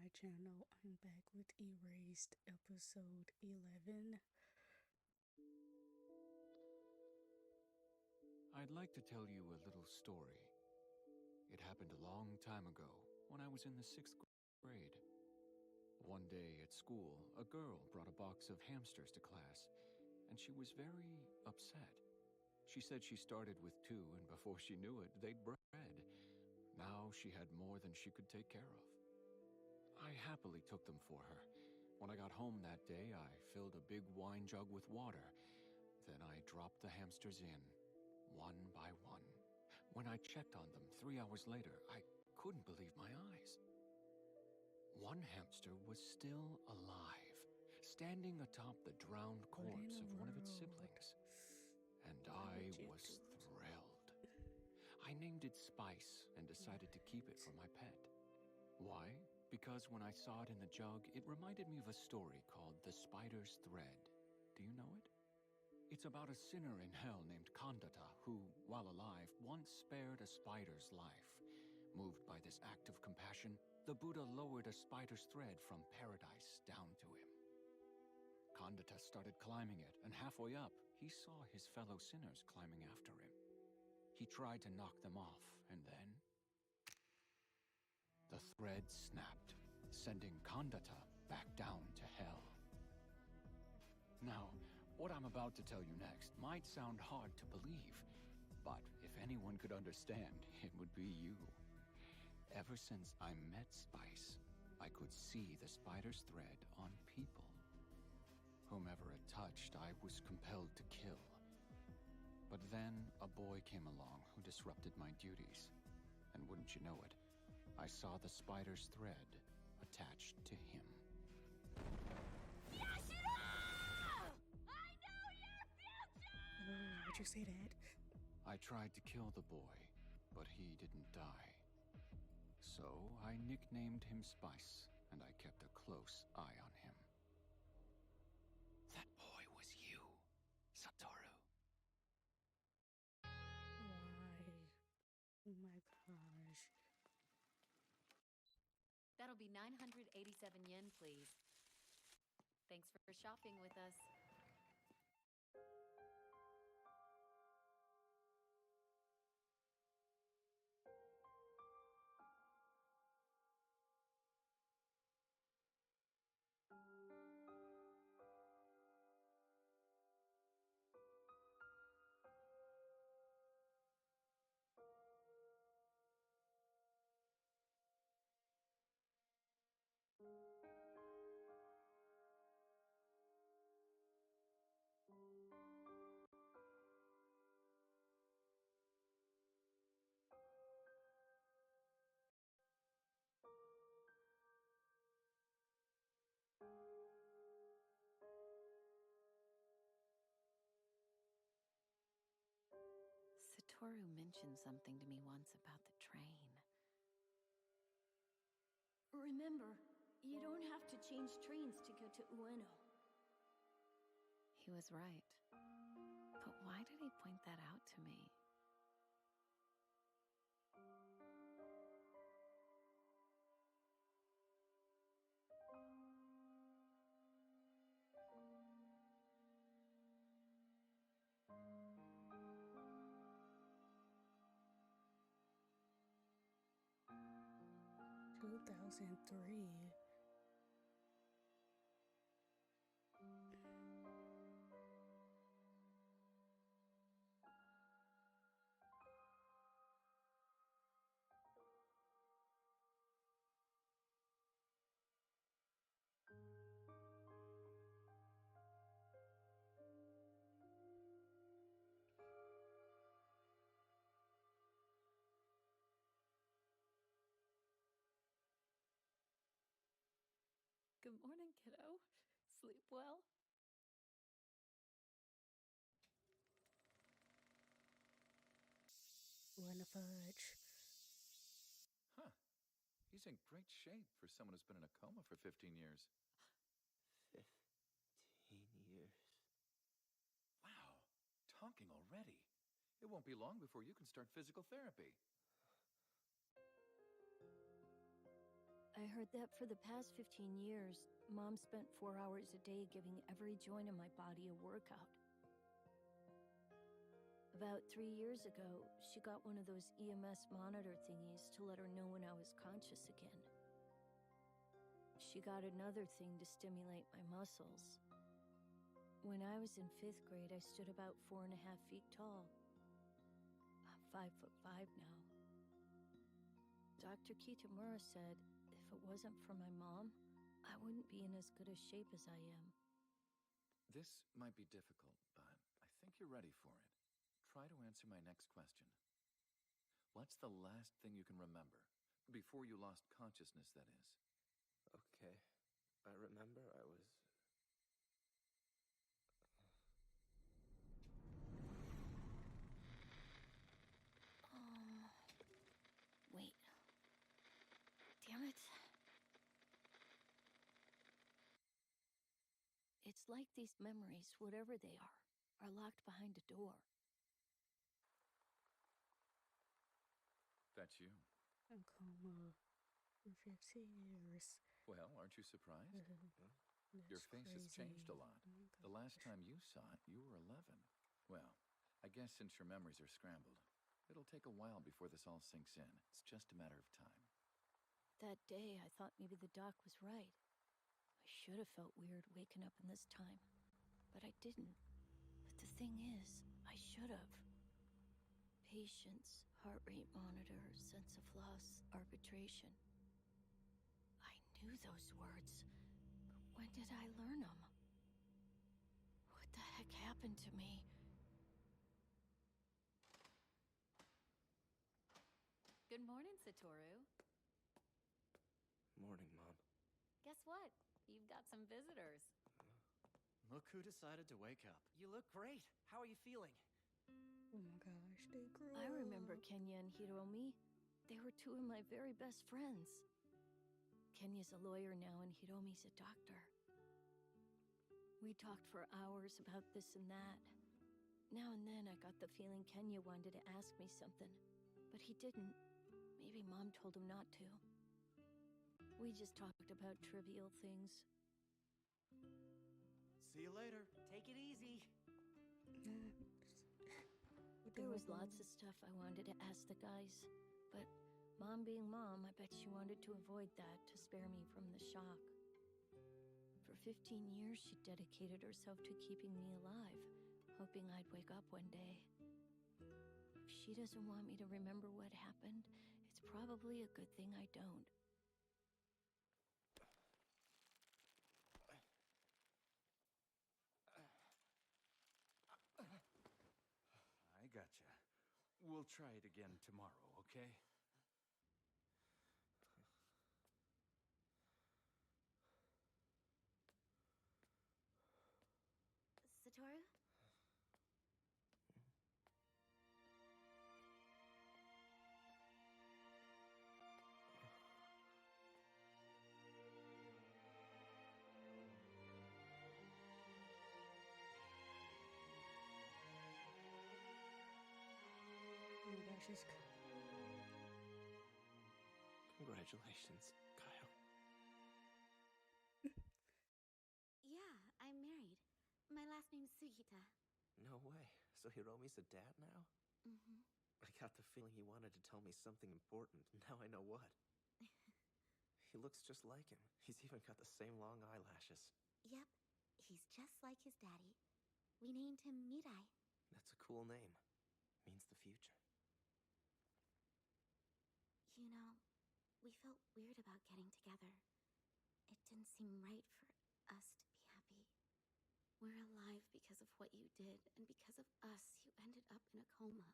my channel. I'm back with Erased episode 11. I'd like to tell you a little story. It happened a long time ago, when I was in the 6th grade. One day at school, a girl brought a box of hamsters to class, and she was very upset. She said she started with 2, and before she knew it, they'd bred. Now she had more than she could take care of. I happily took them for her. When I got home that day, I filled a big wine jug with water. Then I dropped the hamsters in, one by one. When I checked on them 3 hours later, I couldn't believe my eyes. One hamster was still alive, standing atop the drowned corpse of one of its siblings. And I was thrilled. I named it Spice and decided to keep it for my pet. Why? Because when I saw it in the jug, it reminded me of a story called The Spider's Thread. Do you know it? It's about a sinner in hell named Kandata who, while alive, once spared a spider's life. Moved by this act of compassion, the Buddha lowered a spider's thread from paradise down to him. Kandata started climbing it, and halfway up, he saw his fellow sinners climbing after him. He tried to knock them off, and then the thread snapped, sending Kandata back down to hell. Now, what I'm about to tell you next might sound hard to believe, but if anyone could understand, it would be you. Ever since I met Spice, I could see the spider's thread on people. Whomever it touched, I was compelled to kill. But then a boy came along who disrupted my duties. And wouldn't you know it, I saw the spider's thread attached to him. Yashiro! I know your future! Oh, would you say that? I tried to kill the boy, but he didn't die. So I nicknamed him Spice, and I kept a close eye on him. That boy was you, Satoru. Why? Oh my gosh. That'll be 987 yen, please. Thanks for shopping with us. Satoru mentioned something to me once about the train. Remember, you don't have to change trains to go to Ueno. He was right. But why did he point that out to me? Two 2003. Good morning, kiddo. Sleep well? Wanna fudge? Huh. He's in great shape for someone who's been in a coma for 15 years. 15 years. Wow. Talking already. It won't be long before you can start physical therapy. I heard that for the past 15 years, Mom spent 4 hours a day giving every joint in my body a workout. About 3 years ago, she got one of those EMS monitor thingies to let her know when I was conscious again. She got another thing to stimulate my muscles. When I was in 5th grade, I stood about 4.5 feet tall. I'm 5'5" now. Dr. Kitamura said if it wasn't for my mom, I wouldn't be in as good a shape as I am. This might be difficult, but I think you're ready for it. Try to answer my next question. What's the last thing you can remember? Before you lost consciousness, that is. Okay. I remember I was... Wait. Damn it. It's like these memories, whatever they are locked behind a door. That's you. In coma for 15 years. Well, aren't you surprised? That's Your face has changed a crazy. lot. Oh my The last gosh. time you saw it, you were 11. Well, I guess since your memories are scrambled, it'll take a while before this all sinks in. It's just a matter of time. That day, I thought maybe the doc was right. I should have felt weird waking up in this time, but I didn't. But the thing is, I should have. Patience, heart rate monitor, sense of loss, arbitration. I knew those words, but when did I learn them? What the heck happened to me? Good morning, Satoru. Morning, Mom. Guess what? You've got some visitors. Look who decided to wake up. You look great. How are you feeling? Oh my gosh, they grew I remember up. Kenya and Hiromi. They were two of my very best friends. Kenya's a lawyer now and Hiromi's a doctor. We talked for hours about this and that. Now and then I got the feeling Kenya wanted to ask me something, but he didn't. Maybe Mom told him not to. We just talked about trivial things. See you later. Take it easy. There was lots of stuff I wanted to ask the guys, but Mom being Mom, I bet she wanted to avoid that to spare me from the shock. For 15 years, she dedicated herself to keeping me alive, hoping I'd wake up one day. If she doesn't want me to remember what happened, it's probably a good thing I don't. I gotcha. We'll try it again tomorrow, okay? Satoru? Oh my gosh, it's Congratulations, Kyle. Yeah, I'm married. My last name's Sugita. No way. So Hiromi's a dad now? Mm-hmm. I got the feeling he wanted to tell me something important. Now I know what. He looks just like him. He's even got the same long eyelashes. Yep, he's just like his daddy. We named him Mirai. That's a cool name. Means the future. You know, we felt weird about getting together. It didn't seem right for us to be happy. We're alive because of what you did, and because of us, you ended up in a coma.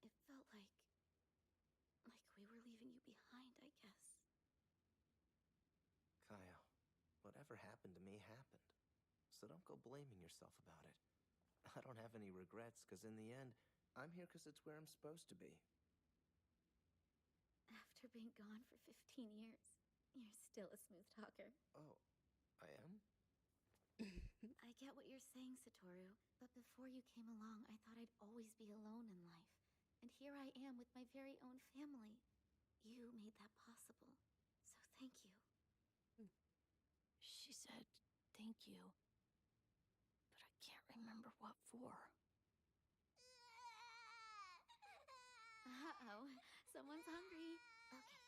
It felt like we were leaving you behind, I guess. Kyle, whatever happened to me happened. So don't go blaming yourself about it. I don't have any regrets, because in the end, I'm here because it's where I'm supposed to be. After being gone for 15 years, you're still a smooth talker. Oh, I am? I get what you're saying, Satoru, but before you came along, I thought I'd always be alone in life. And here I am with my very own family. You made that possible. So Thank you. She said, thank you. But I can't remember what for. Uh-oh, someone's hungry. Okay.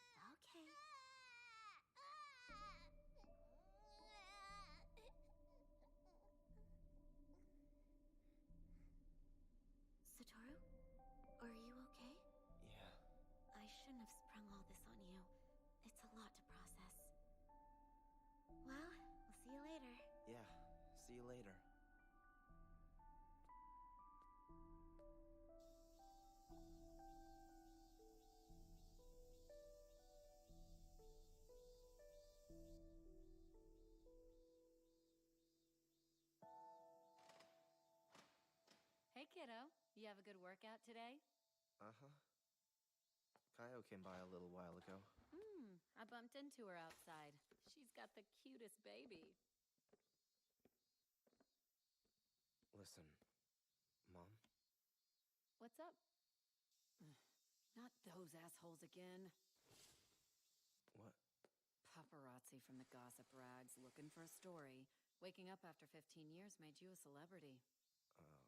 Satoru? Are you okay? Yeah. I shouldn't have sprung all this on you. It's a lot to process. Well, we'll see you later. Yeah. See you later. Hey, kiddo. You have a good workout today? Uh-huh. Kaio came by a little while ago. I bumped into her outside. She's got the cutest baby. Listen, Mom. What's up? Not those assholes again. What? Paparazzi from the gossip rags looking for a story. Waking up after 15 years made you a celebrity. Oh.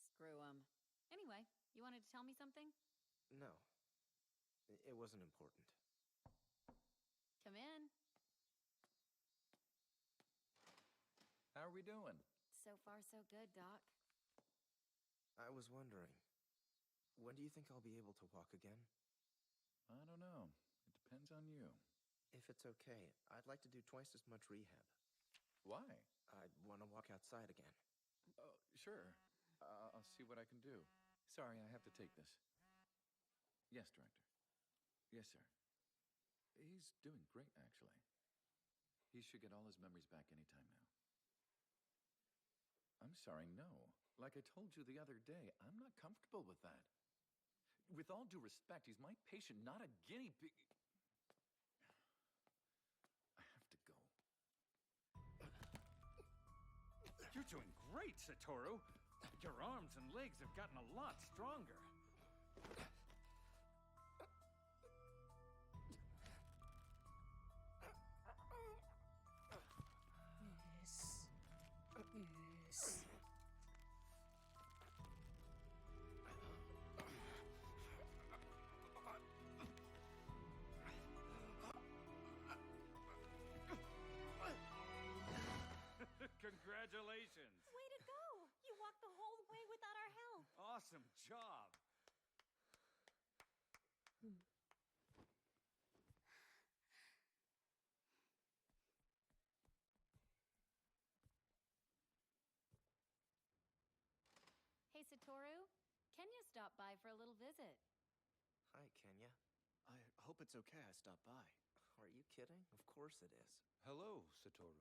Screw 'em. Anyway, you wanted to tell me something? No. It wasn't important. Come in. How are we doing? So far, so good, Doc. I was wondering, when do you think I'll be able to walk again? I don't know. It depends on you. If it's okay, I'd like to do twice as much rehab. Why? I want to walk outside again. Oh, sure. I'll see what I can do. Sorry, I have to take this. Yes, Director. Yes, sir. He's doing great, actually. He should get all his memories back anytime now. I'm sorry, no. Like I told you the other day, I'm not comfortable with that. With all due respect, he's my patient, not a guinea pig. I have to go. You're doing great, Satoru. Your arms and legs have gotten a lot stronger. Yes. Yes. Congratulations. Way to go! You walked the whole way without our help. Awesome job. Hey, Satoru. Kenya stopped by for a little visit. Hi, Kenya. I hope it's okay I stopped by. Are you kidding? Of course it is. Hello, Satoru.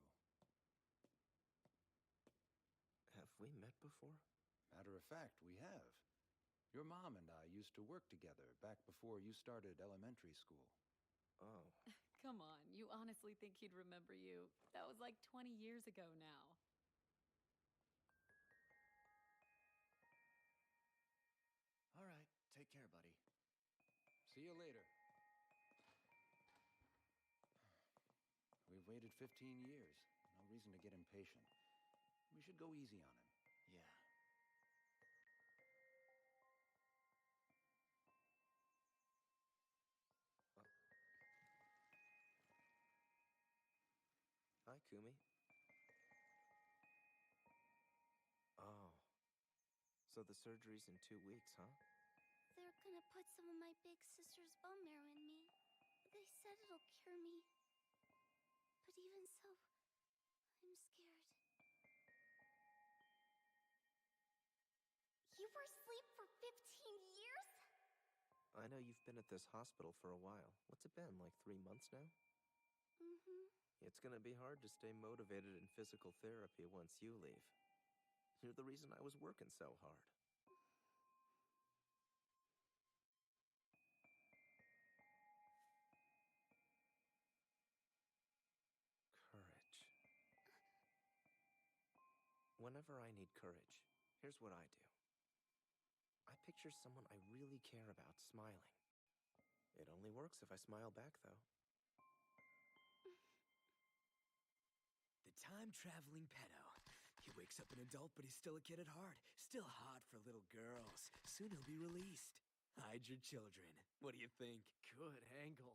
Have we met before? Matter of fact, we have. Your mom and I used to work together back before you started elementary school. Oh. Come on, you honestly think he'd remember you? That was like 20 years ago now. All right, take care, buddy. See you later. We've waited 15 years. No reason to get impatient. We should go easy on him. Yeah. Hi, Kumi. Oh. So the surgery's in 2 weeks, huh? They're gonna put some of my big sister's bone marrow in me. They said it'll cure me. But even so, I'm scared. You were asleep for 15 years? I know you've been at this hospital for a while. What's it been, like 3 months now? Mm-hmm. It's gonna be hard to stay motivated in physical therapy once you leave. You're the reason I was working so hard. Courage. Whenever I need courage, here's what I do. I picture someone I really care about smiling. It only works if I smile back, though. The time-traveling pedo. He wakes up an adult, but he's still a kid at heart. Still hot for little girls. Soon he'll be released. Hide your children. What do you think? Good angle.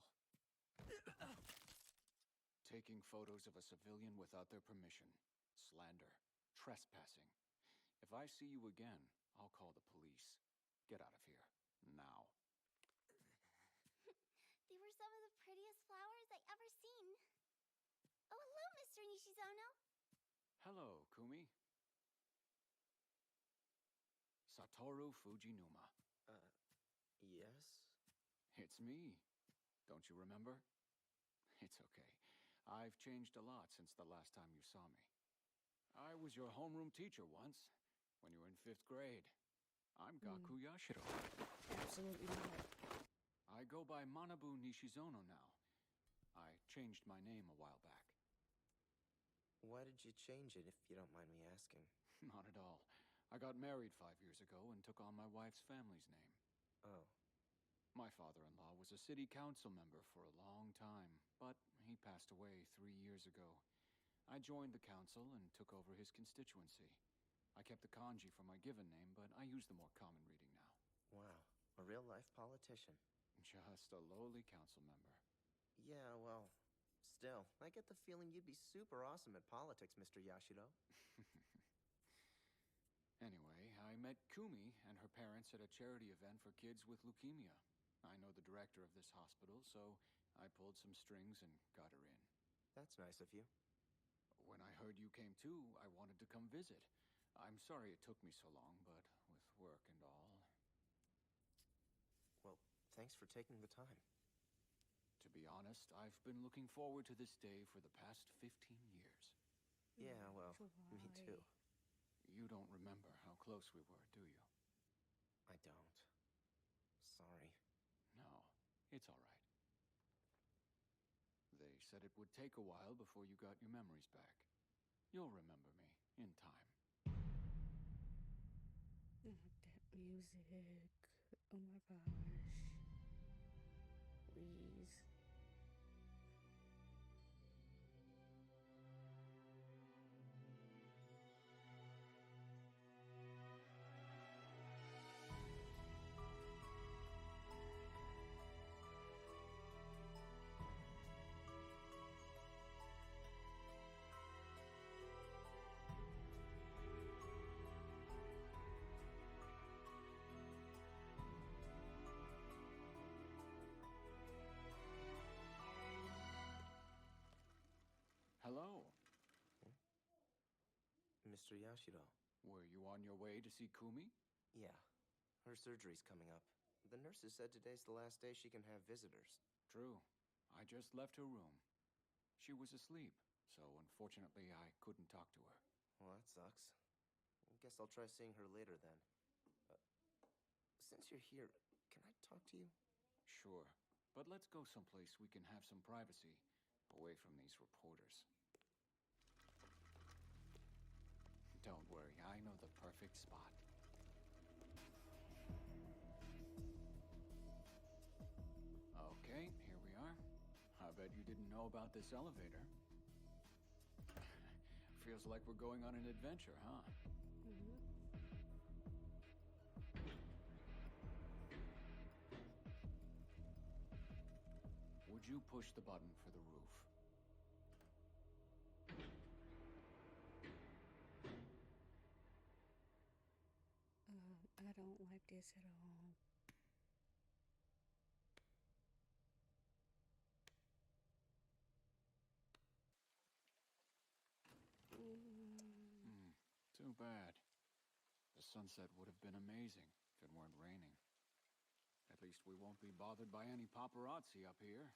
Taking photos of a civilian without their permission. Slander. Trespassing. If I see you again, I'll call the police. Get out of here. Now. They were some of the prettiest flowers I ever seen. Oh, hello, Mr. Nishizono. Hello, Kumi. Satoru Fujinuma. Yes? It's me. Don't you remember? It's okay. I've changed a lot since the last time you saw me. I was your homeroom teacher once, when you were in 5th grade. I'm Gaku Yashiro. Absolutely not. I go by Manabu Nishizono now. I changed my name a while back. Why did you change it, if you don't mind me asking? Not at all. I got married 5 years ago and took on my wife's family's name. Oh. My father-in-law was a city council member for a long time, but he passed away 3 years ago. I joined the council and took over his constituency. I kept the kanji for my given name, but I use the more common reading now. Wow. A real-life politician. Just a lowly council member. Yeah, well, still, I get the feeling you'd be super awesome at politics, Mr. Yashiro. Anyway, I met Kumi and her parents at a charity event for kids with leukemia. I know the director of this hospital, so I pulled some strings and got her in. That's nice of you. When I heard you came too, I wanted to come visit. I'm sorry it took me so long, but with work and all... Well, thanks for taking the time. To be honest, I've been looking forward to this day for the past 15 years. Yeah, well, me too. You don't remember how close we were, do you? I don't. Sorry. No, it's all right. They said it would take a while before you got your memories back. You'll remember me in time. Oh, that music. Oh my gosh. Please. Hello. Mr. Yashiro. Were you on your way to see Kumi? Yeah. Her surgery's coming up. The nurses said today's the last day she can have visitors. True. I just left her room. She was asleep, so unfortunately I couldn't talk to her. Well, that sucks. I guess I'll try seeing her later then. Since you're here, can I talk to you? Sure. But let's go someplace we can have some privacy, away from these reporters. Don't worry, I know the perfect spot. Okay, here we are. I bet you didn't know about this elevator. Feels like we're going on an adventure, huh? Would you push the button for the roof? I don't like this at all. Too bad. The sunset would have been amazing if it weren't raining. At least we won't be bothered by any paparazzi up here.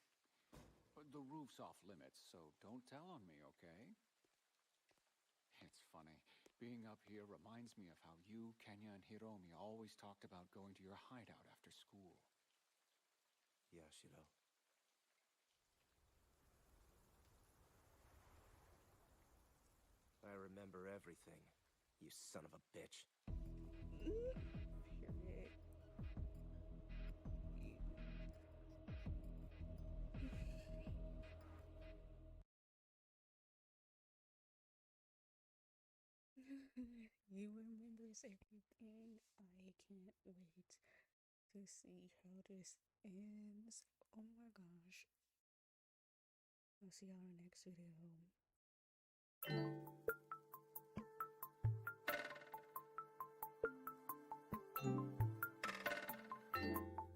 But the roof's off limits, so don't tell on me, okay? It's funny. Being up here reminds me of how you, Kenya, and Hiromi always talked about going to your hideout after school. Yashiro. I remember everything, you son of a bitch. Period. He remembers everything. I can't wait to see how this ends. Oh my gosh. I'll see y'all in the next video.